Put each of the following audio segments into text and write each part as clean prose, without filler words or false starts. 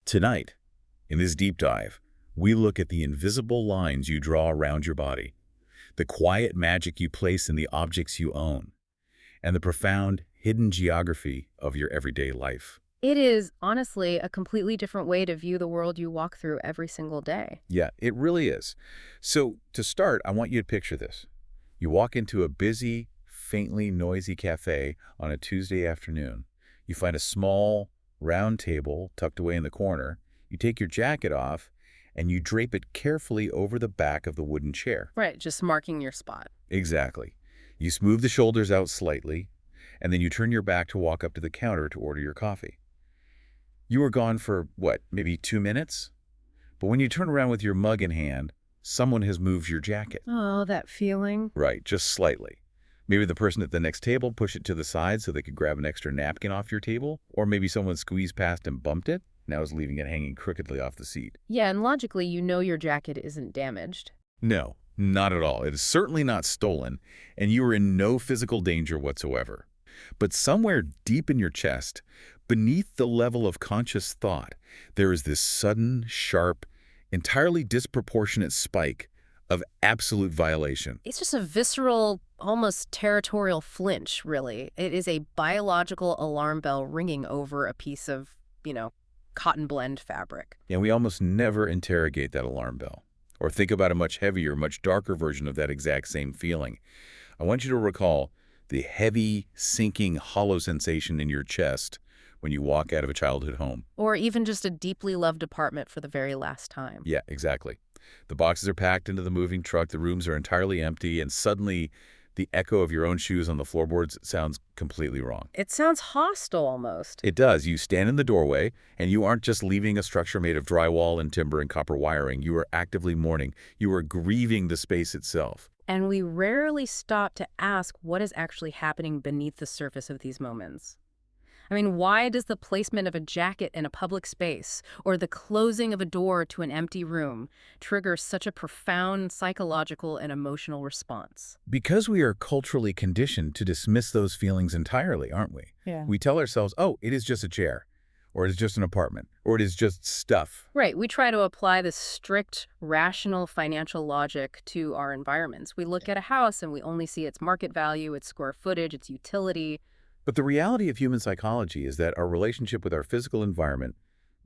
Tonight, in this deep dive, we look at the invisible lines you draw around your body, the quiet magic you place in the objects you own, and the profound, hidden geography of your everyday life. It is honestly a completely different way to view the world you walk through every single day. Yeah, it really is. So, to start, I want you to picture this. You walk into a busy, faintly noisy cafe on a Tuesday afternoon. You find a small, round table tucked away in the corner. You take your jacket off, and you drape it carefully over the back of the wooden chair. Right, just marking your spot. Exactly. You smooth the shoulders out slightly, and then you turn your back to walk up to the counter to order your coffee. You were gone for, what, maybe 2 minutes? But when you turn around with your mug in hand, someone has moved your jacket. Oh, that feeling. Right, just slightly. Maybe the person at the next table pushed it to the side so they could grab an extra napkin off your table, or maybe someone squeezed past and bumped it, now is leaving it hanging crookedly off the seat. Yeah, and logically, you know your jacket isn't damaged. No, not at all. It is certainly not stolen, and you are in no physical danger whatsoever. But somewhere deep in your chest, beneath the level of conscious thought, there is this sudden, sharp, entirely disproportionate spike of absolute violation. It's just a visceral, almost territorial flinch, really. It is a biological alarm bell ringing over a piece of, cotton blend fabric. And we almost never interrogate that alarm bell, or think about a much heavier, much darker version of that exact same feeling. I want you to recall the heavy, sinking, hollow sensation in your chest when you walk out of a childhood home. Or even just a deeply loved apartment for the very last time. Yeah, exactly. The boxes are packed into the moving truck, the rooms are entirely empty, and suddenly the echo of your own shoes on the floorboards sounds completely wrong. It sounds hostile almost. It does. You stand in the doorway, and you aren't just leaving a structure made of drywall and timber and copper wiring. You are actively mourning. You are grieving the space itself. And we rarely stop to ask what is actually happening beneath the surface of these moments. I mean, why does the placement of a jacket in a public space or the closing of a door to an empty room trigger such a profound psychological and emotional response? Because we are culturally conditioned to dismiss those feelings entirely, aren't we? Yeah. We tell ourselves, oh, it is just a chair, or it is just an apartment, or it is just stuff. Right. We try to apply this strict, rational financial logic to our environments. We look at a house and we only see its market value, its square footage, its utility. But the reality of human psychology is that our relationship with our physical environment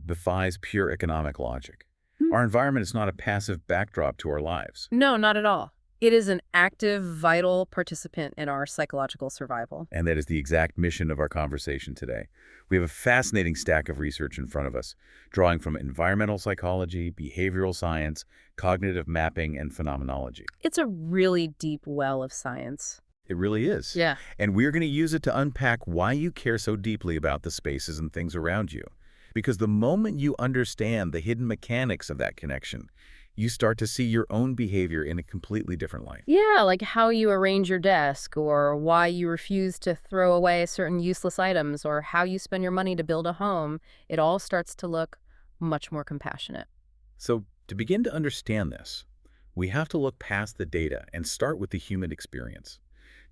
defies pure economic logic. Our environment is not a passive backdrop to our lives. No, not at all. It is an active, vital participant in our psychological survival. And that is the exact mission of our conversation today. We have a fascinating stack of research in front of us, drawing from environmental psychology, behavioral science, cognitive mapping, and phenomenology. It's a really deep well of science. It really is. Yeah. And we're going to use it to unpack why you care so deeply about the spaces and things around you. Because the moment you understand the hidden mechanics of that connection, you start to see your own behavior in a completely different light. Yeah, like how you arrange your desk, or why you refuse to throw away certain useless items, or how you spend your money to build a home. It all starts to look much more compassionate. So to begin to understand this, we have to look past the data and start with the human experience.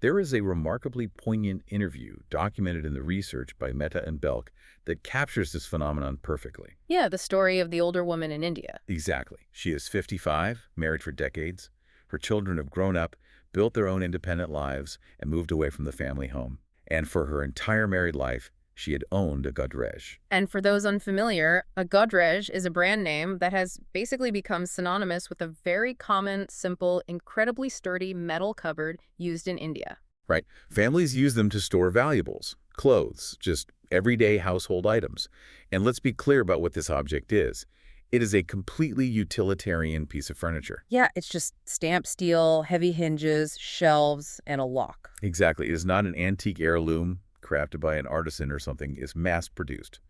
There is a remarkably poignant interview documented in the research by Mehta and Belk that captures this phenomenon perfectly. Yeah, the story of the older woman in India. Exactly. She is 55, married for decades. Her children have grown up, built their own independent lives, and moved away from the family home. And for her entire married life, she had owned a Godrej. And for those unfamiliar, a Godrej is a brand name that has basically become synonymous with a very common, simple, incredibly sturdy metal cupboard used in India. Right. Families use them to store valuables, clothes, just everyday household items. And let's be clear about what this object is. It is a completely utilitarian piece of furniture. Yeah, it's just stamped steel, heavy hinges, shelves, and a lock. Exactly. It is not an antique heirloom crafted by an artisan or something. It's mass-produced.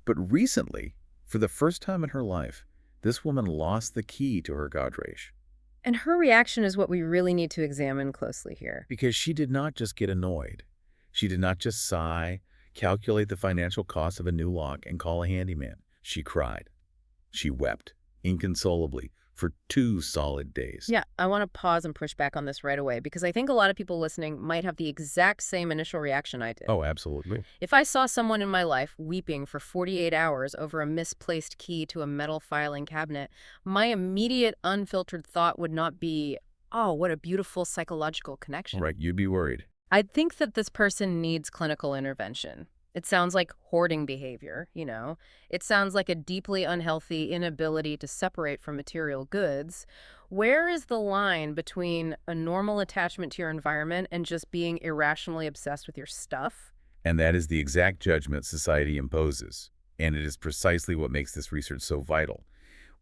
But recently, for the first time in her life, this woman lost the key to her Godrej. And her reaction is what we really need to examine closely here. Because she did not just get annoyed. She did not just sigh, calculate the financial cost of a new lock, and call a handyman. She cried. She wept, inconsolably, for 2 solid days. Yeah, I want to pause and push back on this right away because I think a lot of people listening might have the exact same initial reaction I did. Oh, absolutely. If I saw someone in my life weeping for 48 hours over a misplaced key to a metal filing cabinet, my immediate unfiltered thought would not be, oh, what a beautiful psychological connection. Right, you'd be worried. I'd think that this person needs clinical intervention. It sounds like hoarding behavior, you know. It sounds like a deeply unhealthy inability to separate from material goods. Where is the line between a normal attachment to your environment and just being irrationally obsessed with your stuff? And that is the exact judgment society imposes. And it is precisely what makes this research so vital.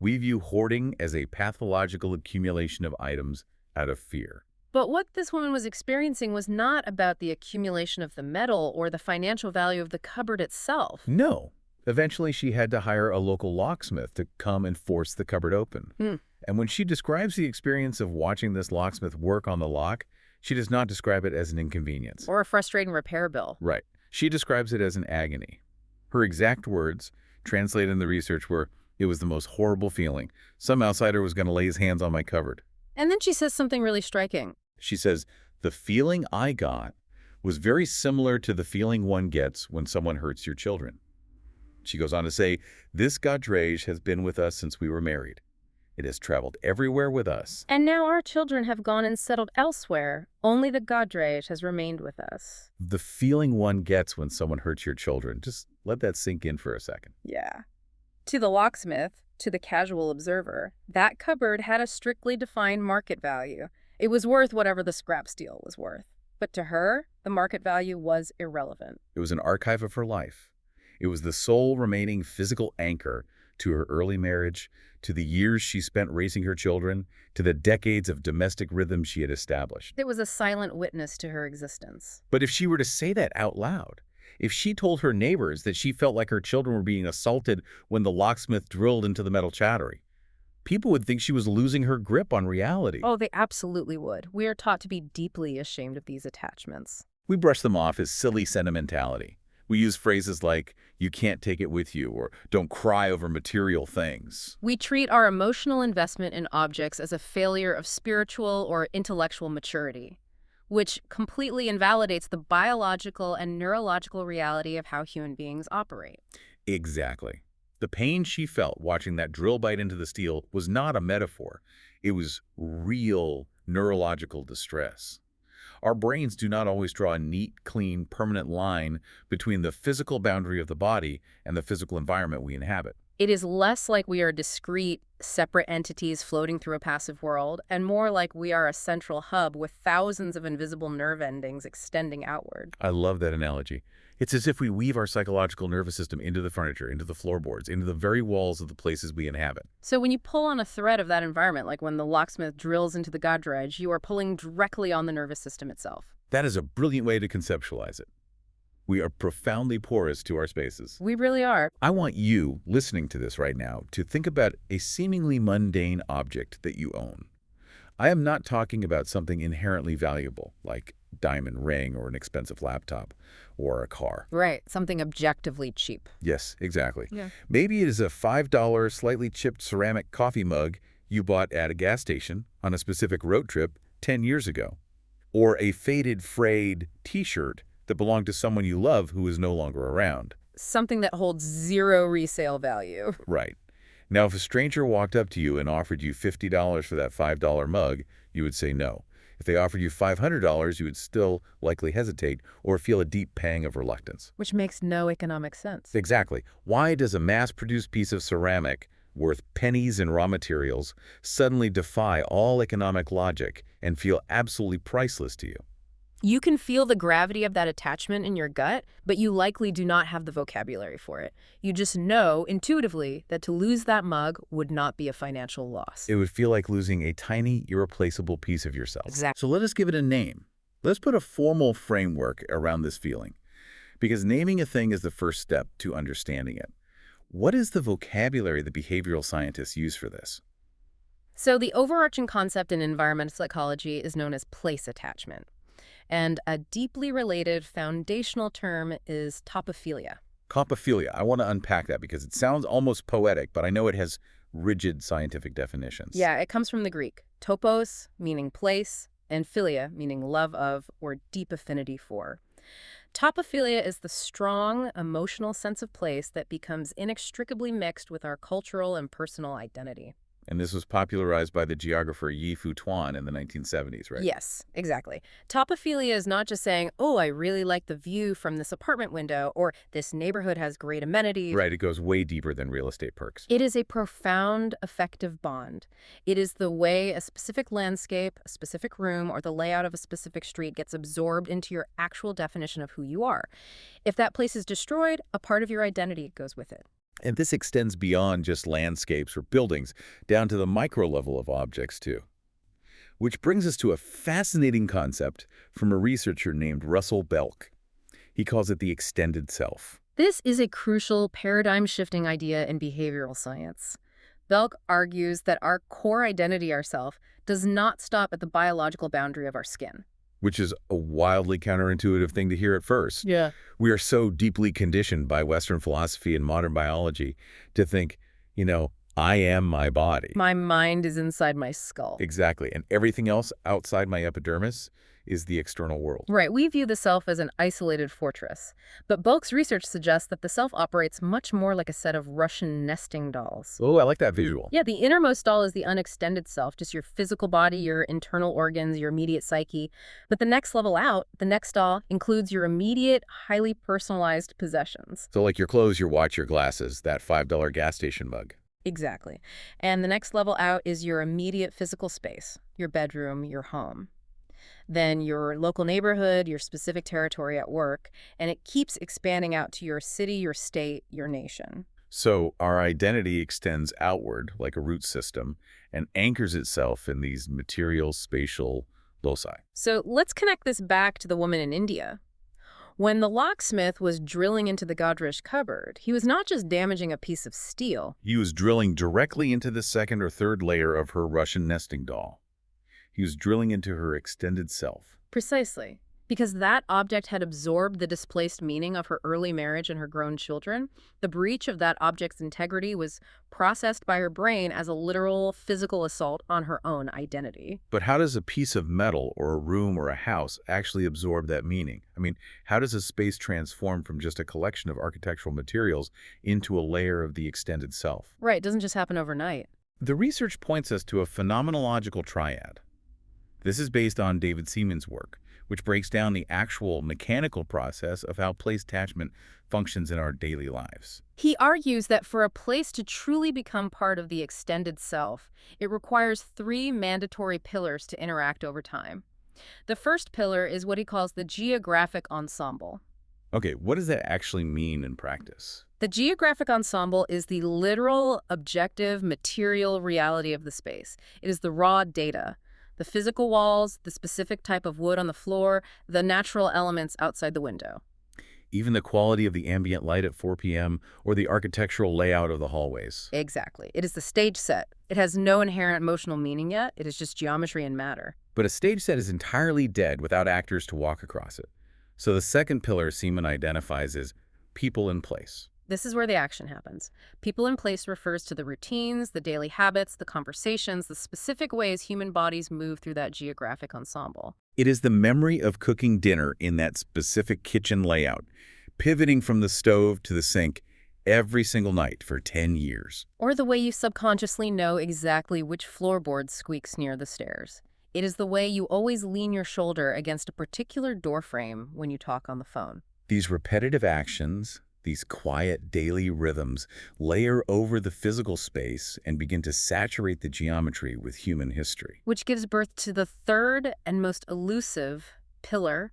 We view hoarding as a pathological accumulation of items out of fear. But what this woman was experiencing was not about the accumulation of the metal or the financial value of the cupboard itself. No. Eventually, she had to hire a local locksmith to come and force the cupboard open. And when she describes the experience of watching this locksmith work on the lock, she does not describe it as an inconvenience. Or a frustrating repair bill. Right. She describes it as an agony. Her exact words, translated in the research, were, "It was the most horrible feeling. Some outsider was going to lay his hands on my cupboard." And then she says something really striking. She says, "The feeling I got was very similar to the feeling one gets when someone hurts your children." She goes on to say, "This Godrej has been with us since we were married. It has traveled everywhere with us." And now our children have gone and settled elsewhere. Only the Godrej has remained with us. The feeling one gets when someone hurts your children. Just let that sink in for a second. Yeah. To the locksmith, to the casual observer, that cupboard had a strictly defined market value. It was worth whatever the scrap steel was worth. But to her, the market value was irrelevant. It was an archive of her life. It was the sole remaining physical anchor to her early marriage, to the years she spent raising her children, to the decades of domestic rhythm she had established. It was a silent witness to her existence. But if she were to say that out loud, if she told her neighbors that she felt like her children were being assaulted when the locksmith drilled into the metal chattery, people would think she was losing her grip on reality. Oh, they absolutely would. We are taught to be deeply ashamed of these attachments. We brush them off as silly sentimentality. We use phrases like, "you can't take it with you," or "don't cry over material things." We treat our emotional investment in objects as a failure of spiritual or intellectual maturity, which completely invalidates the biological and neurological reality of how human beings operate. Exactly. The pain she felt watching that drill bite into the steel was not a metaphor. It was real neurological distress. Our brains do not always draw a neat, clean, permanent line between the physical boundary of the body and the physical environment we inhabit. It is less like we are discrete, separate entities floating through a passive world, and more like we are a central hub with thousands of invisible nerve endings extending outward. I love that analogy. It's as if we weave our psychological nervous system into the furniture, into the floorboards, into the very walls of the places we inhabit. So when you pull on a thread of that environment, like when the locksmith drills into the Godrej, you are pulling directly on the nervous system itself. That is a brilliant way to conceptualize it. We are profoundly porous to our spaces. We really are. I want you, listening to this right now, to think about a seemingly mundane object that you own. I am not talking about something inherently valuable, like a diamond ring or an expensive laptop or a car. Right, something objectively cheap. Yes, exactly. Yeah. Maybe it is a $5 slightly chipped ceramic coffee mug you bought at a gas station on a specific road trip 10 years ago. Or a faded, frayed T-shirt that belonged to someone you love who is no longer around. Something that holds zero resale value. Right. Now, if a stranger walked up to you and offered you $50 for that $5 mug, you would say no. If they offered you $500, you would still likely hesitate or feel a deep pang of reluctance. Which makes no economic sense. Exactly. Why does a mass-produced piece of ceramic worth pennies in raw materials suddenly defy all economic logic and feel absolutely priceless to you? You can feel the gravity of that attachment in your gut, but you likely do not have the vocabulary for it. You just know intuitively that to lose that mug would not be a financial loss. It would feel like losing a tiny, irreplaceable piece of yourself. Exactly. So let us give it a name. Let's put a formal framework around this feeling, because naming a thing is the first step to understanding it. What is the vocabulary that behavioral scientists use for this? So the overarching concept in environmental psychology is known as place attachment. And a deeply related foundational term is topophilia. Copophilia. I want to unpack that because it sounds almost poetic, but I know it has rigid scientific definitions. Yeah, it comes from the Greek. Topos, meaning place, and philia, meaning love of or deep affinity for. Topophilia is the strong, emotional sense of place that becomes inextricably mixed with our cultural and personal identity. And this was popularized by the geographer Yi Fu Tuan in the 1970s, right? Yes, exactly. Topophilia is not just saying, oh, I really like the view from this apartment window, or this neighborhood has great amenities. Right, it goes way deeper than real estate perks. It is a profound, affective bond. It is the way a specific landscape, a specific room, or the layout of a specific street gets absorbed into your actual definition of who you are. If that place is destroyed, a part of your identity goes with it. And this extends beyond just landscapes or buildings, down to the micro level of objects, too. Which brings us to a fascinating concept from a researcher named Russell Belk. He calls it the extended self. This is a crucial paradigm-shifting idea in behavioral science. Belk argues that our core identity, ourself, does not stop at the biological boundary of our skin. Which is a wildly counterintuitive thing to hear at first. Yeah. We are so deeply conditioned by Western philosophy and modern biology to think, I am my body. My mind is inside my skull. Exactly. And everything else outside my epidermis is the external world. Right, we view the self as an isolated fortress. But Belk's research suggests that the self operates much more like a set of Russian nesting dolls. Oh, I like that visual. Yeah, the innermost doll is the unextended self, just your physical body, your internal organs, your immediate psyche. But the next level out, the next doll, includes your immediate, highly personalized possessions. So like your clothes, your watch, your glasses, that $5 gas station mug. Exactly. And the next level out is your immediate physical space, your bedroom, your home. Then your local neighborhood, your specific territory at work, and it keeps expanding out to your city, your state, your nation. So our identity extends outward like a root system and anchors itself in these material, spatial loci. So let's connect this back to the woman in India. When the locksmith was drilling into the Godrej cupboard, he was not just damaging a piece of steel. He was drilling directly into the second or third layer of her Russian nesting doll. He was drilling into her extended self. Precisely. Because that object had absorbed the displaced meaning of her early marriage and her grown children, the breach of that object's integrity was processed by her brain as a literal physical assault on her own identity. But how does a piece of metal or a room or a house actually absorb that meaning? I mean, how does a space transform from just a collection of architectural materials into a layer of the extended self? Right, it doesn't just happen overnight. The research points us to a phenomenological triad. This is based on David Seaman's work, which breaks down the actual mechanical process of how place attachment functions in our daily lives. He argues that for a place to truly become part of the extended self, it requires three mandatory pillars to interact over time. The first pillar is what he calls the geographic ensemble. Okay, what does that actually mean in practice? The geographic ensemble is the literal, objective, material reality of the space. It is the raw data. The physical walls, the specific type of wood on the floor, the natural elements outside the window. Even the quality of the ambient light at 4 p.m. or the architectural layout of the hallways. Exactly. It is the stage set. It has no inherent emotional meaning yet. It is just geometry and matter. But a stage set is entirely dead without actors to walk across it. So the second pillar Seaman identifies as people in place. This is where the action happens. People in place refers to the routines, the daily habits, the conversations, the specific ways human bodies move through that geographic ensemble. It is the memory of cooking dinner in that specific kitchen layout, pivoting from the stove to the sink every single night for 10 years. Or the way you subconsciously know exactly which floorboard squeaks near the stairs. It is the way you always lean your shoulder against a particular door frame when you talk on the phone. These repetitive actions, these quiet daily rhythms, layer over the physical space and begin to saturate the geometry with human history. Which gives birth to the third and most elusive pillar,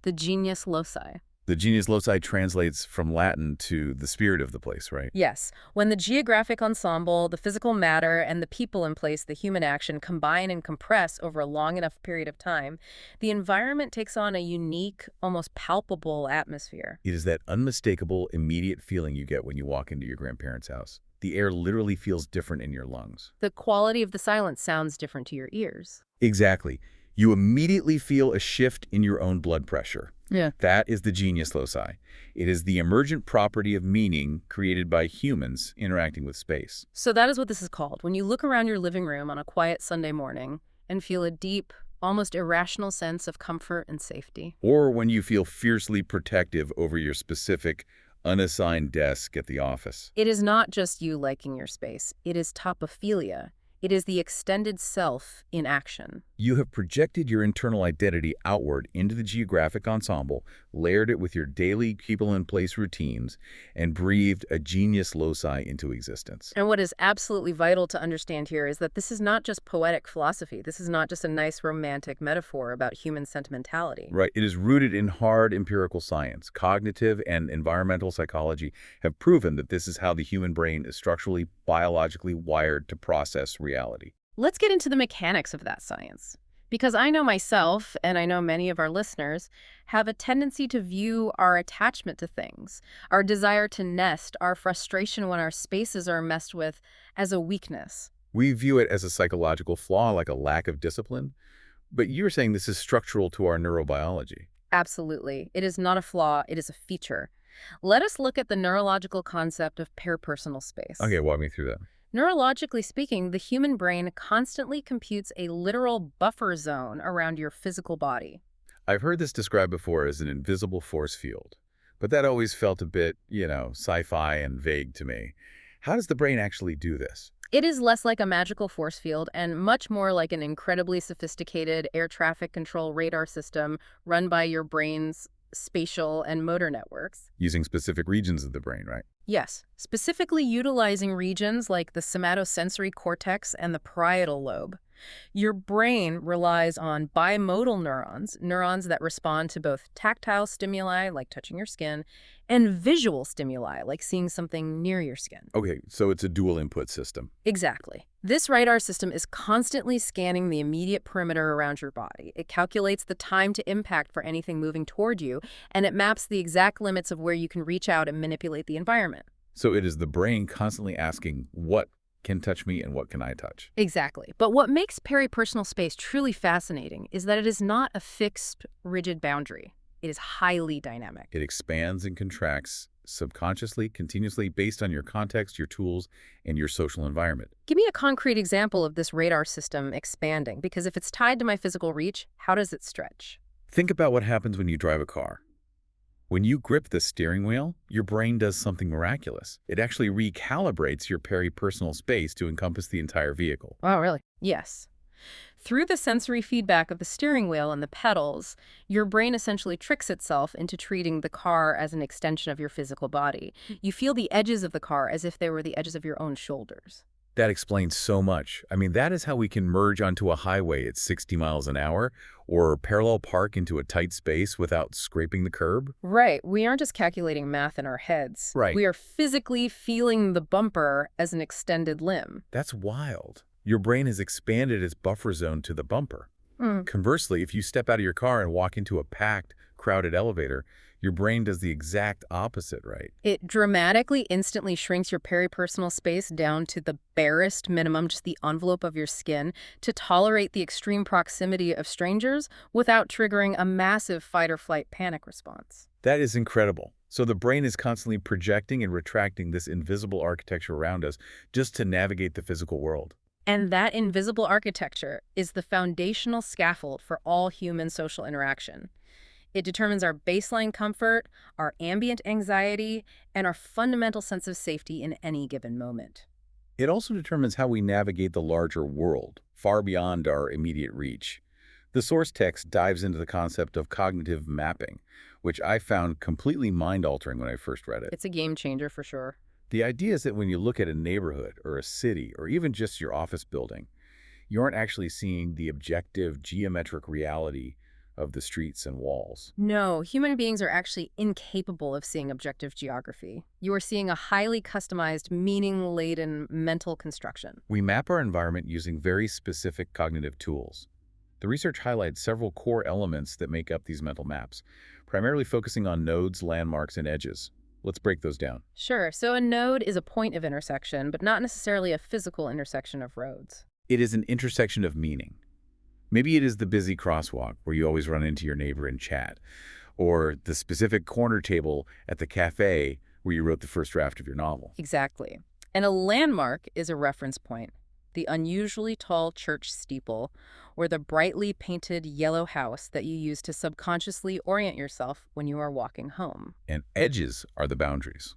the genius loci. The genius loci translates from Latin to the spirit of the place, right? Yes. When the geographic ensemble, the physical matter, and the people in place, the human action, combine and compress over a long enough period of time, the environment takes on a unique, almost palpable atmosphere. It is that unmistakable, immediate feeling you get when you walk into your grandparents' house. The air literally feels different in your lungs. The quality of the silence sounds different to your ears. Exactly. You immediately feel a shift in your own blood pressure. Yeah. That is the genius loci. It is the emergent property of meaning created by humans interacting with space. So that is what this is called. When you look around your living room on a quiet Sunday morning and feel a deep, almost irrational sense of comfort and safety. Or when you feel fiercely protective over your specific, unassigned desk at the office. It is not just you liking your space. It is topophilia. It is the extended self in action. You have projected your internal identity outward into the geographic ensemble, layered it with your daily people-in-place routines, and breathed a genius loci into existence. And what is absolutely vital to understand here is that this is not just poetic philosophy. This is not just a nice romantic metaphor about human sentimentality. Right. It is rooted in hard empirical science. Cognitive and environmental psychology have proven that this is how the human brain is structurally, biologically wired to process reality. Let's get into the mechanics of that science. Because I know myself, and I know many of our listeners, have a tendency to view our attachment to things, our desire to nest, our frustration when our spaces are messed with, as a weakness. We view it as a psychological flaw, like a lack of discipline. But you're saying this is structural to our neurobiology. Absolutely. It is not a flaw, it is a feature. Let us look at the neurological concept of parapersonal space. Okay, walk me through that. Neurologically speaking, the human brain constantly computes a literal buffer zone around your physical body. I've heard this described before as an invisible force field, but that always felt a bit, sci-fi and vague to me. How does the brain actually do this? It is less like a magical force field and much more like an incredibly sophisticated air traffic control radar system run by your brain's spatial and motor networks. Using specific regions of the brain, right? Yes, specifically utilizing regions like the somatosensory cortex and the parietal lobe. Your brain relies on bimodal neurons, neurons that respond to both tactile stimuli, like touching your skin, and visual stimuli, like seeing something near your skin. Okay, so it's a dual input system. Exactly. This radar system is constantly scanning the immediate perimeter around your body. It calculates the time to impact for anything moving toward you, and it maps the exact limits of where you can reach out and manipulate the environment. So it is the brain constantly asking, what can touch me and what can I touch? Exactly. But what makes peripersonal space truly fascinating is that it is not a fixed, rigid boundary. It is highly dynamic. It expands and contracts subconsciously, continuously, based on your context, your tools, and your social environment. Give me a concrete example of this radar system expanding, because if it's tied to my physical reach, how does it stretch? Think about what happens when you drive a car. When you grip the steering wheel, your brain does something miraculous. It actually recalibrates your peripersonal space to encompass the entire vehicle. Oh, really? Yes. Through the sensory feedback of the steering wheel and the pedals, your brain essentially tricks itself into treating the car as an extension of your physical body. You feel the edges of the car as if they were the edges of your own shoulders. That explains so much. I mean, that is how we can merge onto a highway at 60 miles an hour or parallel park into a tight space without scraping the curb. Right. We aren't just calculating math in our heads. Right. We are physically feeling the bumper as an extended limb. That's wild. Your brain has expanded its buffer zone to the bumper. Conversely, if you step out of your car and walk into a packed, crowded elevator, your brain does the exact opposite, right? It dramatically, instantly shrinks your peripersonal space down to the barest minimum, just the envelope of your skin, to tolerate the extreme proximity of strangers without triggering a massive fight-or-flight panic response. That is incredible. So the brain is constantly projecting and retracting this invisible architecture around us just to navigate the physical world. And that invisible architecture is the foundational scaffold for all human social interaction. It determines our baseline comfort, our ambient anxiety, and our fundamental sense of safety in any given moment. It also determines how we navigate the larger world, far beyond our immediate reach. The source text dives into the concept of cognitive mapping, which I found completely mind-altering when I first read it. It's a game changer for sure. The idea is that when you look at a neighborhood or a city or even just your office building, you aren't actually seeing the objective geometric reality of the streets and walls. No, human beings are actually incapable of seeing objective geography. You are seeing a highly customized, meaning-laden mental construction. We map our environment using very specific cognitive tools. The research highlights several core elements that make up these mental maps, primarily focusing on nodes, landmarks, and edges. Let's break those down. Sure, so a node is a point of intersection, but not necessarily a physical intersection of roads. It is an intersection of meaning. Maybe it is the busy crosswalk where you always run into your neighbor and chat, or the specific corner table at the cafe where you wrote the first draft of your novel. Exactly. And a landmark is a reference point. The unusually tall church steeple or the brightly painted yellow house that you use to subconsciously orient yourself when you are walking home. And edges are the boundaries.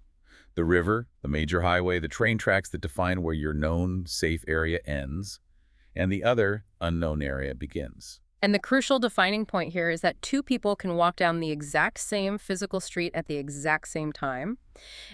The river, the major highway, the train tracks that define where your known, safe area ends, and the other, unknown area begins. And the crucial defining point here is that two people can walk down the exact same physical street at the exact same time,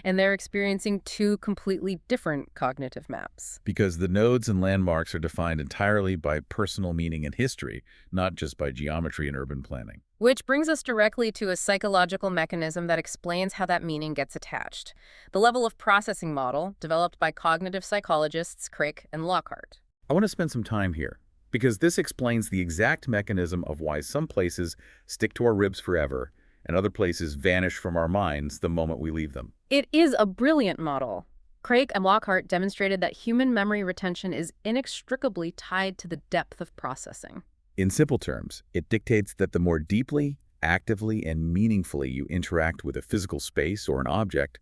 and they're experiencing two completely different cognitive maps. Because the nodes and landmarks are defined entirely by personal meaning and history, not just by geometry and urban planning. Which brings us directly to a psychological mechanism that explains how that meaning gets attached. The level of processing model, developed by cognitive psychologists Crick and Lockhart. I want to spend some time here, because this explains the exact mechanism of why some places stick to our ribs forever and other places vanish from our minds the moment we leave them. It is a brilliant model. Craig and Lockhart demonstrated that human memory retention is inextricably tied to the depth of processing. In simple terms, it dictates that the more deeply, actively, and meaningfully you interact with a physical space or an object,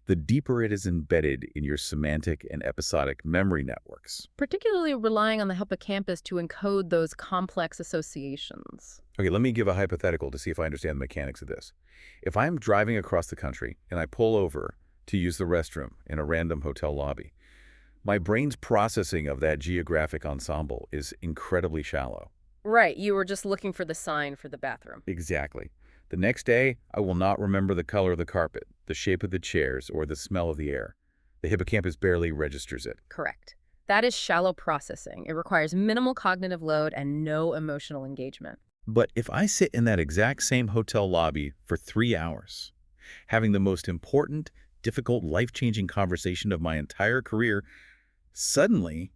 the deeper it is embedded in your semantic and episodic memory networks. Particularly relying on the hippocampus to encode those complex associations. Okay, let me give a hypothetical to see if I understand the mechanics of this. If I'm driving across the country and I pull over to use the restroom in a random hotel lobby, my brain's processing of that geographic ensemble is incredibly shallow. Right, you were just looking for the sign for the bathroom. Exactly. The next day, I will not remember the color of the carpet, the shape of the chairs, or the smell of the air. The hippocampus barely registers it. Correct. That is shallow processing. It requires minimal cognitive load and no emotional engagement. But if I sit in that exact same hotel lobby for 3 hours, having the most important, difficult, life-changing conversation of my entire career, suddenly,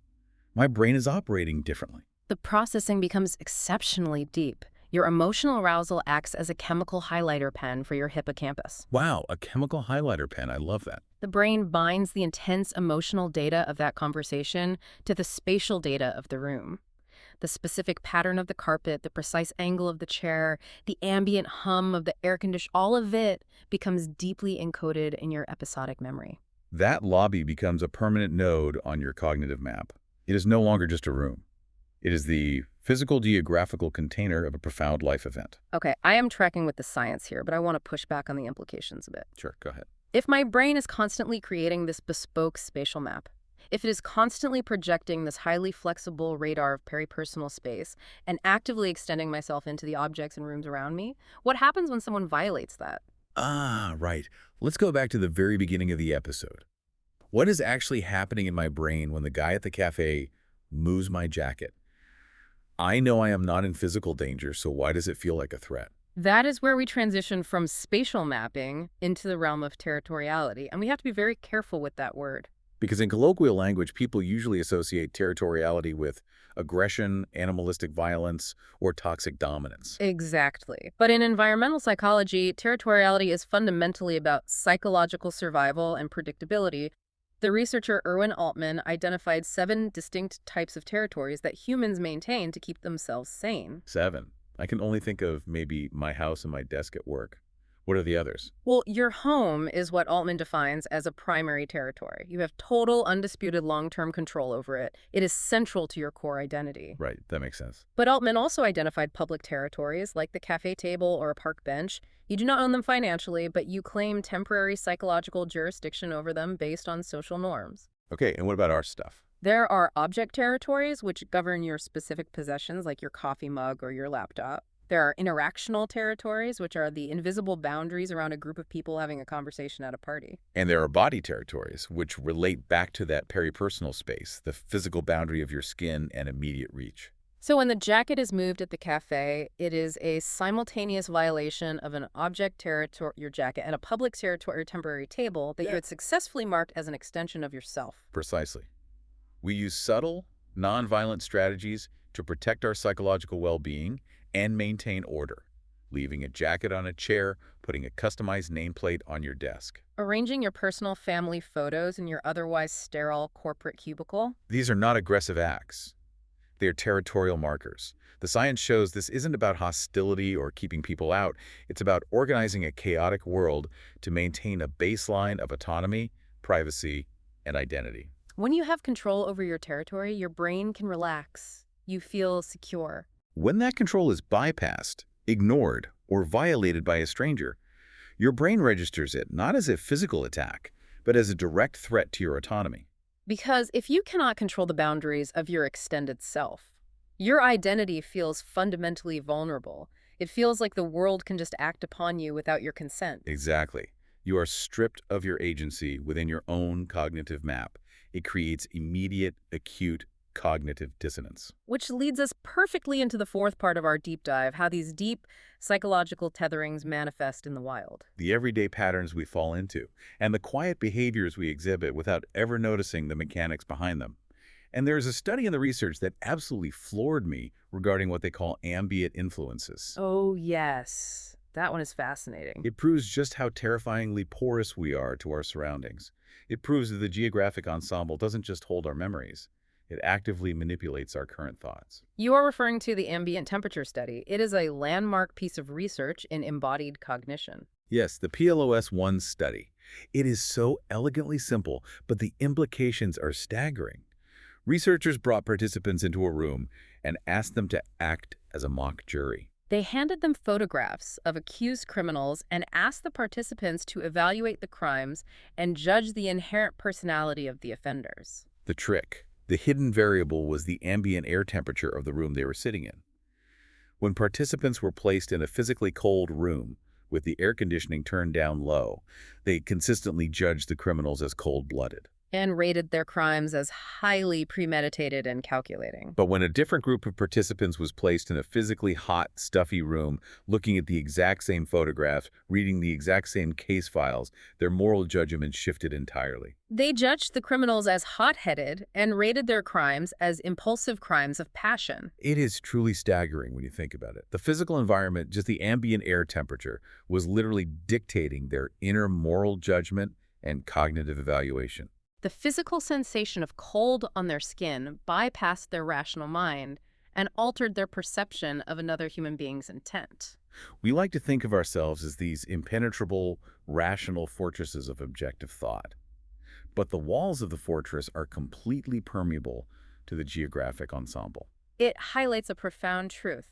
my brain is operating differently. The processing becomes exceptionally deep. Your emotional arousal acts as a chemical highlighter pen for your hippocampus. Wow, a chemical highlighter pen. I love that. The brain binds the intense emotional data of that conversation to the spatial data of the room. The specific pattern of the carpet, the precise angle of the chair, the ambient hum of the air conditioner, all of it becomes deeply encoded in your episodic memory. That lobby becomes a permanent node on your cognitive map. It is no longer just a room. It is the physical geographical container of a profound life event. Okay, I am tracking with the science here, but I want to push back on the implications a bit. Sure, go ahead. If my brain is constantly creating this bespoke spatial map, if it is constantly projecting this highly flexible radar of peripersonal space and actively extending myself into the objects and rooms around me, what happens when someone violates that? Ah, right. Let's go back to the very beginning of the episode. What is actually happening in my brain when the guy at the cafe moves my jacket? I know I am not in physical danger, so why does it feel like a threat? That is where we transition from spatial mapping into the realm of territoriality, and we have to be very careful with that word. Because in colloquial language, people usually associate territoriality with aggression, animalistic violence, or toxic dominance. Exactly. But in environmental psychology, territoriality is fundamentally about psychological survival and predictability. The researcher Erwin Altman identified 7 distinct types of territories that humans maintain to keep themselves sane. 7. I can only think of maybe my house and my desk at work. What are the others? Well, your home is what Altman defines as a primary territory. You have total, undisputed long-term control over it. It is central to your core identity. Right, that makes sense. But Altman also identified public territories, like the cafe table or a park bench. You do not own them financially, but you claim temporary psychological jurisdiction over them based on social norms. Okay, and what about our stuff? There are object territories, which govern your specific possessions, like your coffee mug or your laptop. There are interactional territories, which are the invisible boundaries around a group of people having a conversation at a party. And there are body territories, which relate back to that peripersonal space, the physical boundary of your skin and immediate reach. So when the jacket is moved at the cafe, it is a simultaneous violation of an object territory, your jacket, and a public territory or temporary table that you had successfully marked as an extension of yourself. Precisely. We use subtle, nonviolent strategies to protect our psychological well-being and maintain order, leaving a jacket on a chair, putting a customized nameplate on your desk. Arranging your personal family photos in your otherwise sterile corporate cubicle. These are not aggressive acts. They are territorial markers. The science shows this isn't about hostility or keeping people out. It's about organizing a chaotic world to maintain a baseline of autonomy, privacy, and identity. When you have control over your territory, your brain can relax. You feel secure. When that control is bypassed, ignored, or violated by a stranger, your brain registers it not as a physical attack, but as a direct threat to your autonomy. Because if you cannot control the boundaries of your extended self, your identity feels fundamentally vulnerable. It feels like the world can just act upon you without your consent. Exactly. You are stripped of your agency within your own cognitive map. It creates immediate, acute cognitive dissonance. Which leads us perfectly into the fourth part of our deep dive, how these deep psychological tetherings manifest in the wild. The everyday patterns we fall into, and the quiet behaviors we exhibit without ever noticing the mechanics behind them. And there's a study in the research that absolutely floored me regarding what they call ambient influences. Oh, yes. That one is fascinating. It proves just how terrifyingly porous we are to our surroundings. It proves that the geographic ensemble doesn't just hold our memories. It actively manipulates our current thoughts. You are referring to the ambient temperature study. It is a landmark piece of research in embodied cognition. Yes, the PLOS-1 study. It is so elegantly simple, but the implications are staggering. Researchers brought participants into a room and asked them to act as a mock jury. They handed them photographs of accused criminals and asked the participants to evaluate the crimes and judge the inherent personality of the offenders. The trick, the hidden variable, was the ambient air temperature of the room they were sitting in. When participants were placed in a physically cold room with the air conditioning turned down low, they consistently judged the criminals as cold-blooded. And rated their crimes as highly premeditated and calculating. But when a different group of participants was placed in a physically hot, stuffy room, looking at the exact same photographs, reading the exact same case files, their moral judgment shifted entirely. They judged the criminals as hot-headed and rated their crimes as impulsive crimes of passion. It is truly staggering when you think about it. The physical environment, just the ambient air temperature, was literally dictating their inner moral judgment and cognitive evaluation. The physical sensation of cold on their skin bypassed their rational mind and altered their perception of another human being's intent. We like to think of ourselves as these impenetrable, rational fortresses of objective thought. But the walls of the fortress are completely permeable to the geographic ensemble. It highlights a profound truth.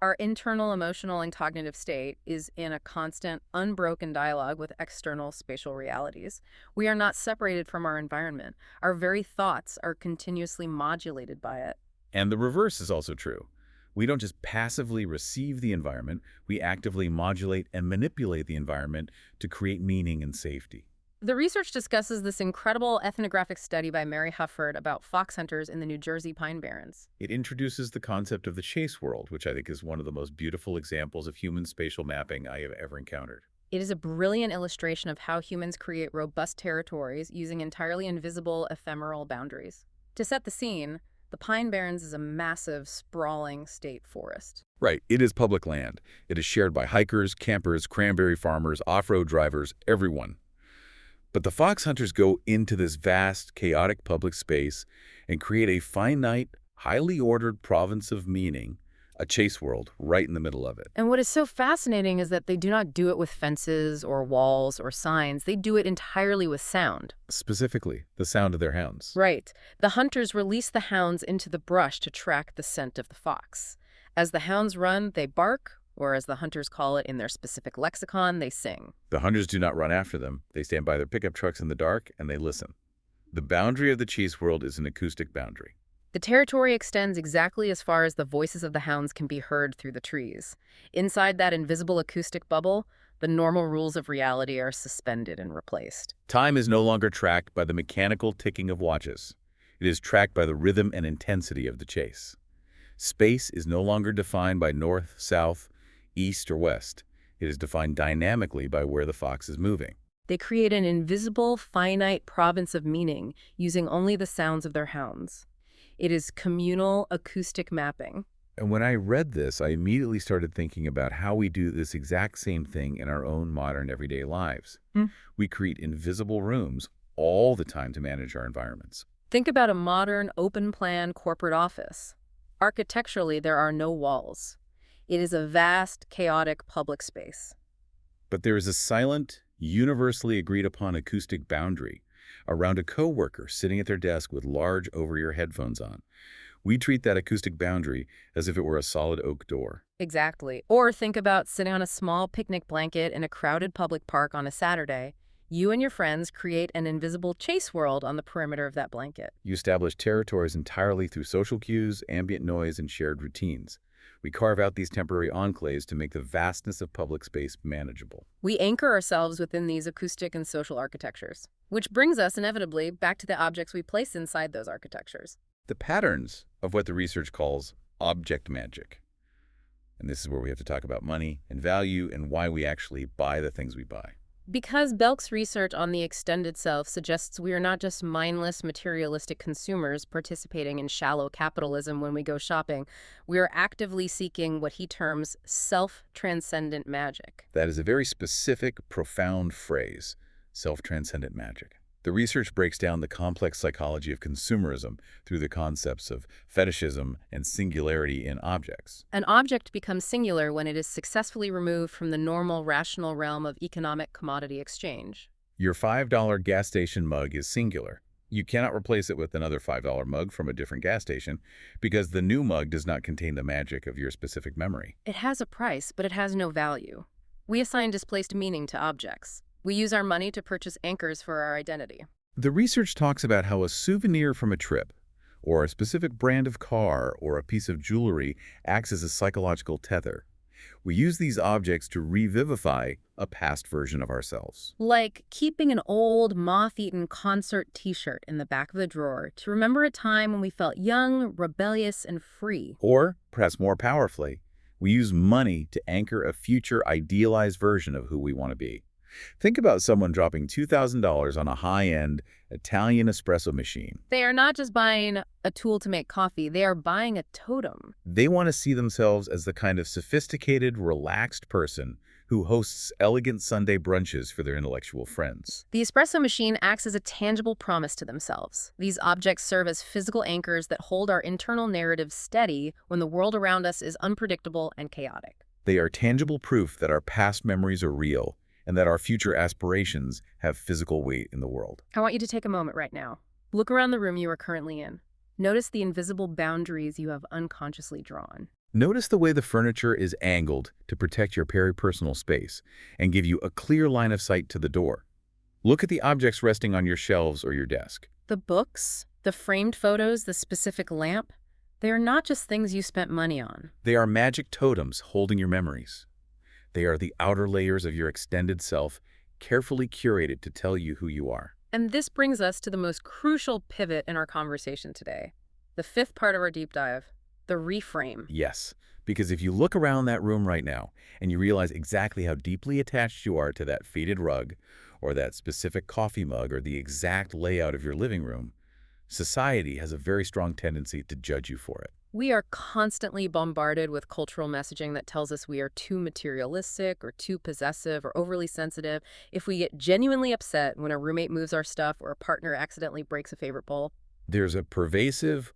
Our internal emotional and cognitive state is in a constant, unbroken dialogue with external spatial realities. We are not separated from our environment. Our very thoughts are continuously modulated by it. And the reverse is also true. We don't just passively receive the environment, we actively modulate and manipulate the environment to create meaning and safety. The research discusses this incredible ethnographic study by Mary Hufford about fox hunters in the New Jersey Pine Barrens. It introduces the concept of the chase world, which I think is one of the most beautiful examples of human spatial mapping I have ever encountered. It is a brilliant illustration of how humans create robust territories using entirely invisible, ephemeral boundaries. To set the scene, the Pine Barrens is a massive, sprawling state forest. Right, it is public land. It is shared by hikers, campers, cranberry farmers, off-road drivers, everyone. But the fox hunters go into this vast, chaotic public space and create a finite, highly ordered province of meaning, a chase world, right in the middle of it. And what is so fascinating is that they do not do it with fences or walls or signs. They do it entirely with sound. Specifically, the sound of their hounds. Right. The hunters release the hounds into the brush to track the scent of the fox. As the hounds run, they bark, or as the hunters call it in their specific lexicon, they sing. The hunters do not run after them. They stand by their pickup trucks in the dark and they listen. The boundary of the chase world is an acoustic boundary. The territory extends exactly as far as the voices of the hounds can be heard through the trees. Inside that invisible acoustic bubble, the normal rules of reality are suspended and replaced. Time is no longer tracked by the mechanical ticking of watches. It is tracked by the rhythm and intensity of the chase. Space is no longer defined by north, south, east, or west. It is defined dynamically by where the fox is moving. They create an invisible, finite province of meaning using only the sounds of their hounds. It is communal acoustic mapping. And when I read this, I immediately started thinking about how we do this exact same thing in our own modern everyday lives. We create invisible rooms all the time to manage our environments. Think about a modern, open-plan corporate office. Architecturally, there are no walls. It is a vast, chaotic public space. But there is a silent, universally agreed upon acoustic boundary around a coworker sitting at their desk with large over-ear headphones on. We treat that acoustic boundary as if it were a solid oak door. Exactly. Or think about sitting on a small picnic blanket in a crowded public park on a Saturday. You and your friends create an invisible chase world on the perimeter of that blanket. You establish territories entirely through social cues, ambient noise, and shared routines. We carve out these temporary enclaves to make the vastness of public space manageable. We anchor ourselves within these acoustic and social architectures, which brings us inevitably back to the objects we place inside those architectures. The patterns of what the research calls object magic. And this is where we have to talk about money and value and why we actually buy the things we buy. Because Belk's research on the extended self suggests we are not just mindless, materialistic consumers participating in shallow capitalism when we go shopping, we are actively seeking what he terms self-transcendent magic. That is a very specific, profound phrase, self-transcendent magic. The research breaks down the complex psychology of consumerism through the concepts of fetishism and singularity in objects. An object becomes singular when it is successfully removed from the normal, rational realm of economic commodity exchange. Your $5 gas station mug is singular. You cannot replace it with another $5 mug from a different gas station because the new mug does not contain the magic of your specific memory. It has a price, but it has no value. We assign displaced meaning to objects. We use our money to purchase anchors for our identity. The research talks about how a souvenir from a trip, or a specific brand of car, or a piece of jewelry acts as a psychological tether. We use these objects to revivify a past version of ourselves. Like keeping an old, moth-eaten concert t-shirt in the back of the drawer to remember a time when we felt young, rebellious, and free. Or, perhaps more powerfully, we use money to anchor a future idealized version of who we want to be. Think about someone dropping $2,000 on a high-end Italian espresso machine. They are not just buying a tool to make coffee, they are buying a totem. They want to see themselves as the kind of sophisticated, relaxed person who hosts elegant Sunday brunches for their intellectual friends. The espresso machine acts as a tangible promise to themselves. These objects serve as physical anchors that hold our internal narrative steady when the world around us is unpredictable and chaotic. They are tangible proof that our past memories are real and that our future aspirations have physical weight in the world. I want you to take a moment right now. Look around the room you are currently in. Notice the invisible boundaries you have unconsciously drawn. Notice the way the furniture is angled to protect your peripersonal space and give you a clear line of sight to the door. Look at the objects resting on your shelves or your desk. The books, the framed photos, the specific lamp, they are not just things you spent money on. They are magic totems holding your memories. They are the outer layers of your extended self, carefully curated to tell you who you are. And this brings us to the most crucial pivot in our conversation today. The fifth part of our deep dive, the reframe. Yes, because if you look around that room right now and you realize exactly how deeply attached you are to that faded rug or that specific coffee mug or the exact layout of your living room, society has a very strong tendency to judge you for it. We are constantly bombarded with cultural messaging that tells us we are too materialistic or too possessive or overly sensitive if we get genuinely upset when a roommate moves our stuff or a partner accidentally breaks a favorite bowl. There's a pervasive,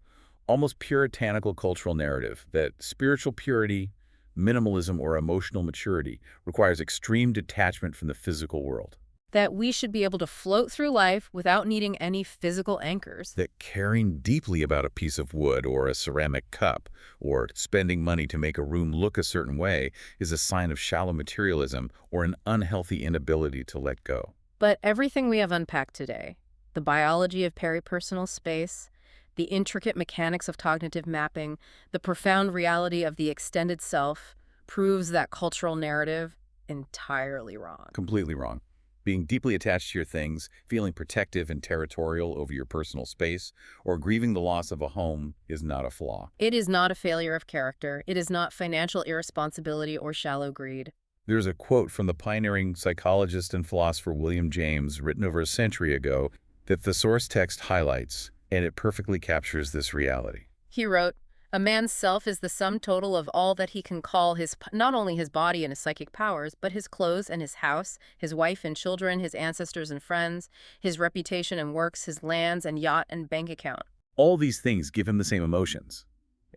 almost puritanical cultural narrative that spiritual purity, minimalism, or emotional maturity requires extreme detachment from the physical world. That we should be able to float through life without needing any physical anchors. That caring deeply about a piece of wood or a ceramic cup or spending money to make a room look a certain way is a sign of shallow materialism or an unhealthy inability to let go. But everything we have unpacked today, the biology of peripersonal space, the intricate mechanics of cognitive mapping, the profound reality of the extended self, proves that cultural narrative entirely wrong. Completely wrong. Being deeply attached to your things, feeling protective and territorial over your personal space, or grieving the loss of a home is not a flaw. It is not a failure of character. It is not financial irresponsibility or shallow greed. There's a quote from the pioneering psychologist and philosopher William James, written over a century ago, that the source text highlights, and it perfectly captures this reality. He wrote, "A man's self is the sum total of all that he can call not only his body and his psychic powers, but his clothes and his house, his wife and children, his ancestors and friends, his reputation and works, his lands and yacht and bank account." All these things give him the same emotions.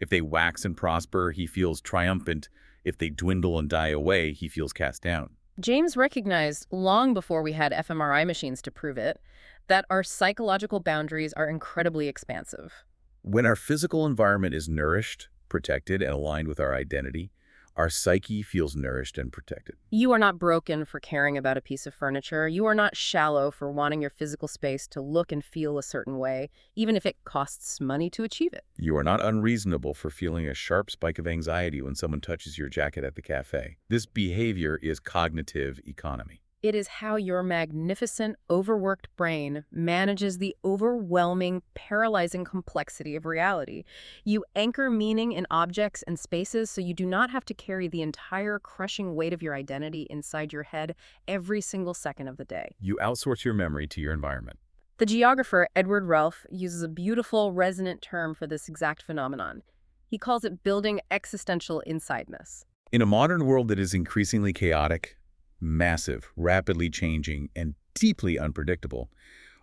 If they wax and prosper, he feels triumphant. If they dwindle and die away, he feels cast down. James recognized, long before we had fMRI machines to prove it, that our psychological boundaries are incredibly expansive. When our physical environment is nourished, protected, and aligned with our identity, our psyche feels nourished and protected. You are not broken for caring about a piece of furniture. You are not shallow for wanting your physical space to look and feel a certain way, even if it costs money to achieve it. You are not unreasonable for feeling a sharp spike of anxiety when someone touches your jacket at the cafe. This behavior is cognitive economy. It is how your magnificent, overworked brain manages the overwhelming, paralyzing complexity of reality. You anchor meaning in objects and spaces so you do not have to carry the entire crushing weight of your identity inside your head every single second of the day. You outsource your memory to your environment. The geographer Edward Ralph uses a beautiful, resonant term for this exact phenomenon. He calls it building existential insideness. In a modern world that is increasingly chaotic, massive, rapidly changing, and deeply unpredictable,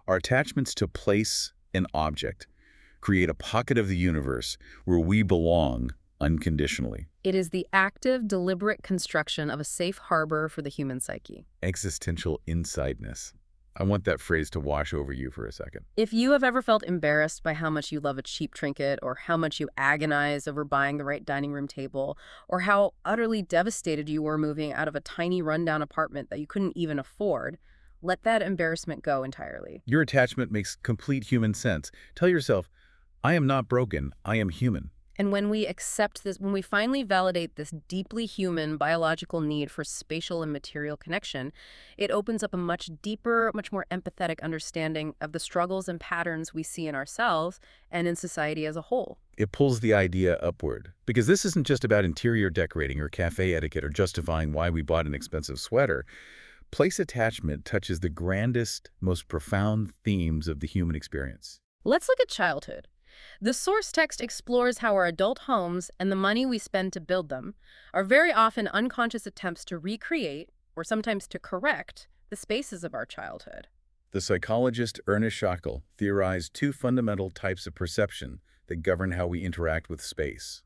our attachments to place and object create a pocket of the universe where we belong unconditionally. It is the active, deliberate construction of a safe harbor for the human psyche. Existential insideness. I want that phrase to wash over you for a second. If you have ever felt embarrassed by how much you love a cheap trinket, or how much you agonize over buying the right dining room table, or how utterly devastated you were moving out of a tiny rundown apartment that you couldn't even afford, let that embarrassment go entirely. Your attachment makes complete human sense. Tell yourself, I am not broken, I am human. And when we accept this, when we finally validate this deeply human biological need for spatial and material connection, it opens up a much deeper, much more empathetic understanding of the struggles and patterns we see in ourselves and in society as a whole. It pulls the idea upward. Because this isn't just about interior decorating or cafe etiquette or justifying why we bought an expensive sweater. Place attachment touches the grandest, most profound themes of the human experience. Let's look at childhood. The source text explores how our adult homes and the money we spend to build them are very often unconscious attempts to recreate, or sometimes to correct, the spaces of our childhood. The psychologist Ernest Schackel theorized two fundamental types of perception that govern how we interact with space: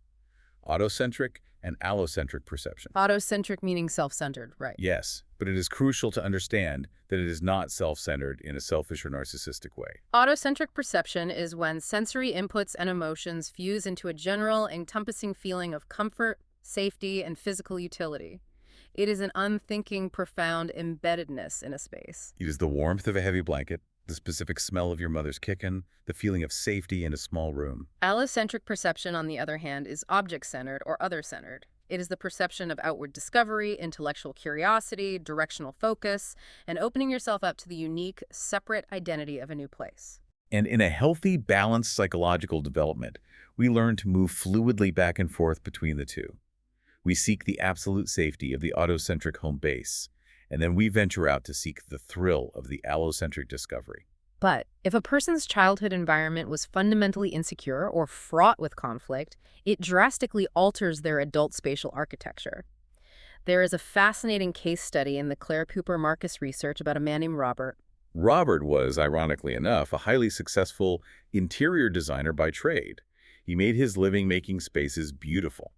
autocentric and allocentric perception. Autocentric meaning self-centered, right? Yes, but it is crucial to understand that it is not self-centered in a selfish or narcissistic way. Autocentric perception is when sensory inputs and emotions fuse into a general, encompassing feeling of comfort, safety, and physical utility. It is an unthinking, profound embeddedness in a space. It is the warmth of a heavy blanket, the specific smell of your mother's kitchen, the feeling of safety in a small room. Allocentric perception, on the other hand, is object-centered or other-centered. It is the perception of outward discovery, intellectual curiosity, directional focus, and opening yourself up to the unique, separate identity of a new place. And in a healthy, balanced psychological development, we learn to move fluidly back and forth between the two. We seek the absolute safety of the autocentric home base, and then we venture out to seek the thrill of the allocentric discovery. But if a person's childhood environment was fundamentally insecure or fraught with conflict, it drastically alters their adult spatial architecture. There is a fascinating case study in the Claire Cooper Marcus research about a man named Robert. Robert was, ironically enough, a highly successful interior designer by trade. He made his living making spaces beautiful.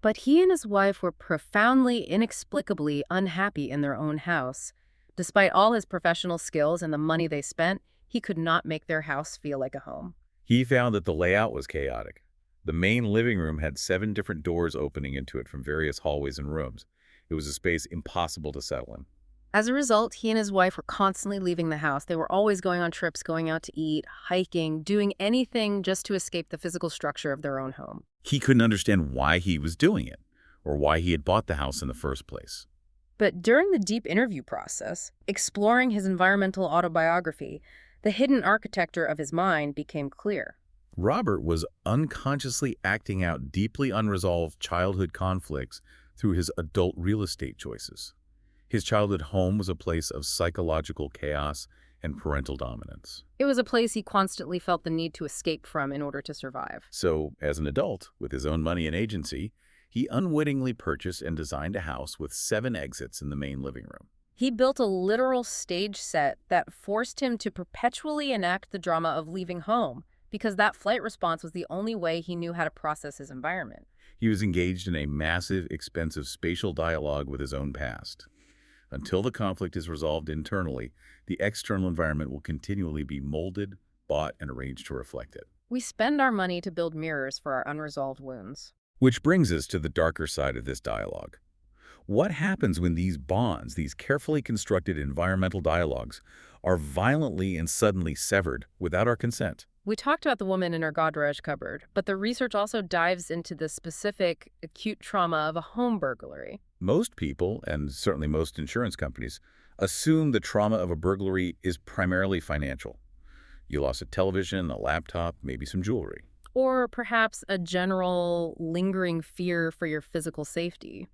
But he and his wife were profoundly, inexplicably unhappy in their own house. Despite all his professional skills and the money they spent, he could not make their house feel like a home. He found that the layout was chaotic. The main living room had 7 different doors opening into it from various hallways and rooms. It was a space impossible to settle in. As a result, he and his wife were constantly leaving the house. They were always going on trips, going out to eat, hiking, doing anything just to escape the physical structure of their own home. He couldn't understand why he was doing it, or why he had bought the house in the first place. But during the deep interview process, exploring his environmental autobiography, the hidden architecture of his mind became clear. Robert was unconsciously acting out deeply unresolved childhood conflicts through his adult real estate choices. His childhood home was a place of psychological chaos and parental dominance. It was a place he constantly felt the need to escape from in order to survive. So, as an adult, with his own money and agency, he unwittingly purchased and designed a house with 7 exits in the main living room. He built a literal stage set that forced him to perpetually enact the drama of leaving home, because that flight response was the only way he knew how to process his environment. He was engaged in a massive, expensive spatial dialogue with his own past. Until the conflict is resolved internally, the external environment will continually be molded, bought, and arranged to reflect it. We spend our money to build mirrors for our unresolved wounds. Which brings us to the darker side of this dialogue. What happens when these bonds, these carefully constructed environmental dialogues, are violently and suddenly severed without our consent? We talked about the woman in her garage cupboard, but the research also dives into the specific acute trauma of a home burglary. Most people, and certainly most insurance companies, assume the trauma of a burglary is primarily financial. You lost a television, a laptop, maybe some jewelry. Or perhaps a general lingering fear for your physical safety.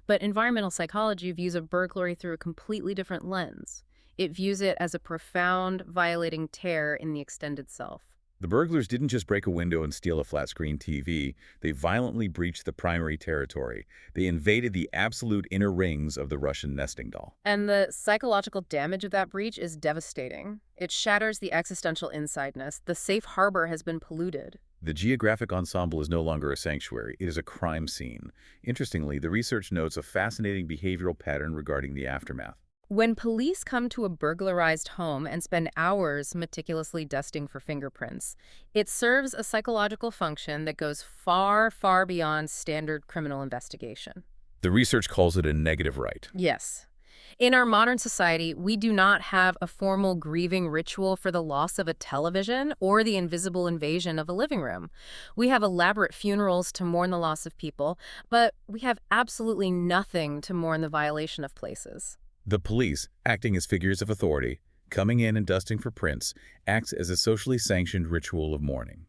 But environmental psychology views a burglary through a completely different lens. It views it as a profound, violating tear in the extended self. The burglars didn't just break a window and steal a flat-screen TV. They violently breached the primary territory. They invaded the absolute inner rings of the Russian nesting doll. And the psychological damage of that breach is devastating. It shatters the existential insideness. The safe harbor has been polluted. The geographic ensemble is no longer a sanctuary. It is a crime scene. Interestingly, the research notes a fascinating behavioral pattern regarding the aftermath. When police come to a burglarized home and spend hours meticulously dusting for fingerprints, it serves a psychological function that goes far, far beyond standard criminal investigation. The research calls it a negative right. Yes. In our modern society, we do not have a formal grieving ritual for the loss of a television or the invisible invasion of a living room. We have elaborate funerals to mourn the loss of people, but we have absolutely nothing to mourn the violation of places. The police, acting as figures of authority, coming in and dusting for prints, acts as a socially sanctioned ritual of mourning.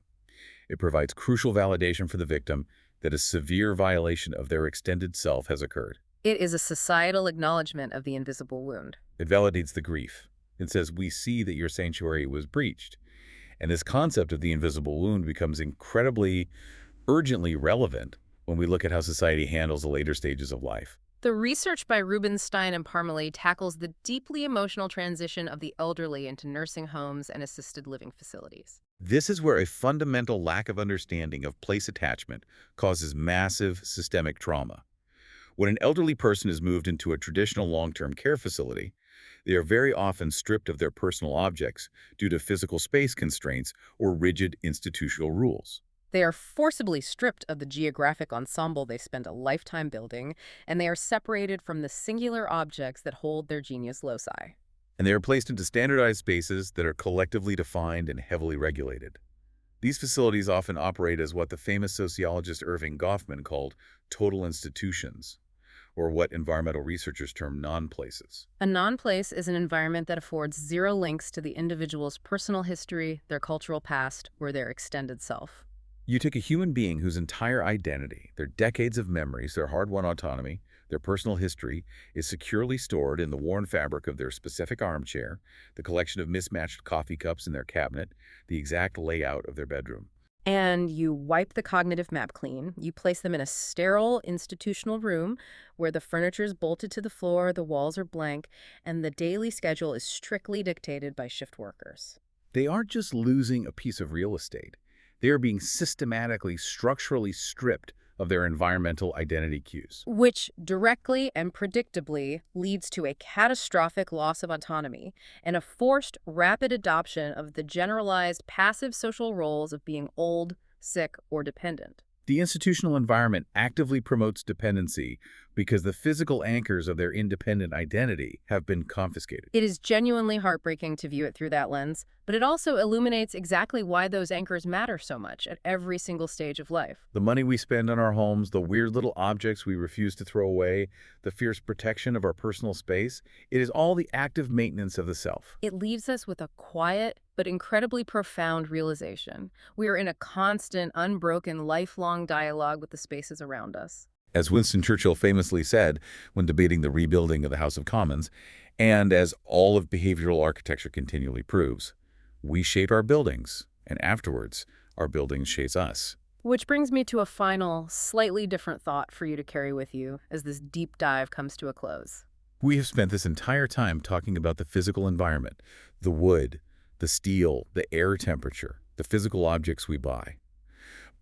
It provides crucial validation for the victim that a severe violation of their extended self has occurred. It is a societal acknowledgement of the invisible wound. It validates the grief. It says, we see that your sanctuary was breached. And this concept of the invisible wound becomes incredibly, urgently relevant when we look at how society handles the later stages of life. The research by Rubinstein and Parmalee tackles the deeply emotional transition of the elderly into nursing homes and assisted living facilities. This is where a fundamental lack of understanding of place attachment causes massive systemic trauma. When an elderly person is moved into a traditional long-term care facility, they are very often stripped of their personal objects due to physical space constraints or rigid institutional rules. They are forcibly stripped of the geographic ensemble they spent a lifetime building, and they are separated from the singular objects that hold their genius loci. And they are placed into standardized spaces that are collectively defined and heavily regulated. These facilities often operate as what the famous sociologist Irving Goffman called total institutions, or what environmental researchers term non-places. A non-place is an environment that affords zero links to the individual's personal history, their cultural past, or their extended self. You take a human being whose entire identity, their decades of memories, their hard-won autonomy, their personal history, is securely stored in the worn fabric of their specific armchair, the collection of mismatched coffee cups in their cabinet, the exact layout of their bedroom. And you wipe the cognitive map clean. You place them in a sterile institutional room where the furniture is bolted to the floor, the walls are blank, and the daily schedule is strictly dictated by shift workers. They aren't just losing a piece of real estate. They are being systematically, structurally stripped of their environmental identity cues. Which directly and predictably leads to a catastrophic loss of autonomy and a forced, rapid adoption of the generalized passive social roles of being old, sick, or dependent. The institutional environment actively promotes dependency because the physical anchors of their independent identity have been confiscated. It is genuinely heartbreaking to view it through that lens, but it also illuminates exactly why those anchors matter so much at every single stage of life. The money we spend on our homes, the weird little objects we refuse to throw away, the fierce protection of our personal space, it is all the active maintenance of the self. It leaves us with a quiet but incredibly profound realization. We are in a constant, unbroken, lifelong dialogue with the spaces around us. As Winston Churchill famously said when debating the rebuilding of the House of Commons, and as all of behavioral architecture continually proves, we shape our buildings, and afterwards, our buildings shape us. Which brings me to a final, slightly different thought for you to carry with you as this deep dive comes to a close. We have spent this entire time talking about the physical environment, the wood, the steel, the air temperature. the physical objects we buy.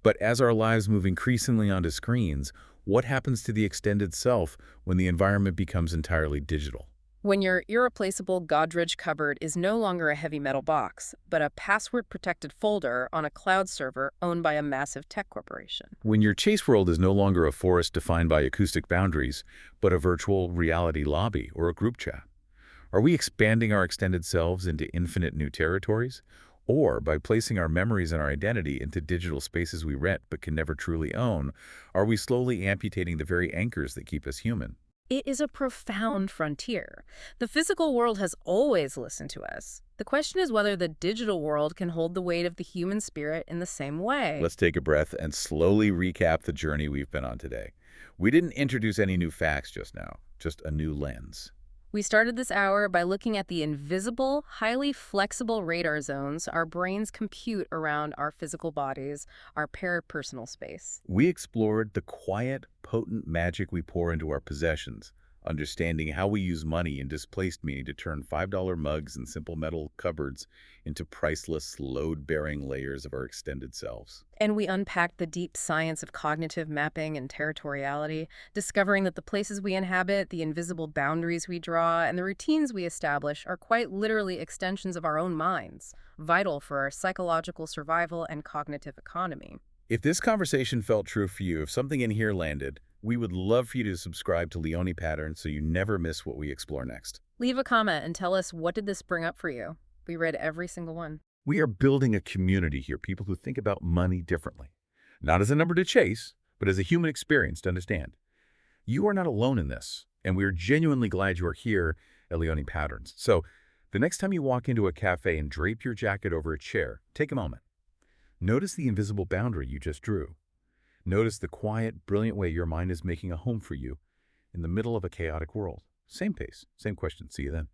But as our lives move increasingly onto screens, what happens to the extended self when the environment becomes entirely digital? When your irreplaceable Godrej cupboard is no longer a heavy metal box, but a password-protected folder on a cloud server owned by a massive tech corporation. When your chase world is no longer a forest defined by acoustic boundaries, but a virtual reality lobby or a group chat? Are we expanding our extended selves into infinite new territories? Or, by placing our memories and our identity into digital spaces we rent but can never truly own, are we slowly amputating the very anchors that keep us human? It is a profound frontier. The physical world has always listened to us. The question is whether the digital world can hold the weight of the human spirit in the same way. Let's take a breath and slowly recap the journey we've been on today. We didn't introduce any new facts just now, just a new lens. We started this hour by looking at the invisible, highly flexible radar zones our brains compute around our physical bodies, our parapersonal space. We explored the quiet, potent magic we pour into our possessions, understanding how we use money and displaced meaning to turn $5 mugs and simple metal cupboards into priceless, load-bearing layers of our extended selves. And we unpacked the deep science of cognitive mapping and territoriality, discovering that the places we inhabit, the invisible boundaries we draw, and the routines we establish are quite literally extensions of our own minds, vital for our psychological survival and cognitive economy. If this conversation felt true for you, if something in here landed, we would love for you to subscribe to Leone Patterns so you never miss what we explore next. Leave a comment and tell us, what did this bring up for you? We read every single one. We are building a community here, people who think about money differently. Not as a number to chase, but as a human experience to understand. You are not alone in this, and we are genuinely glad you are here at Leone Patterns. So, the next time you walk into a cafe and drape your jacket over a chair, take a moment. Notice the invisible boundary you just drew. Notice the quiet, brilliant way your mind is making a home for you in the middle of a chaotic world. Same pace, same question. See you then.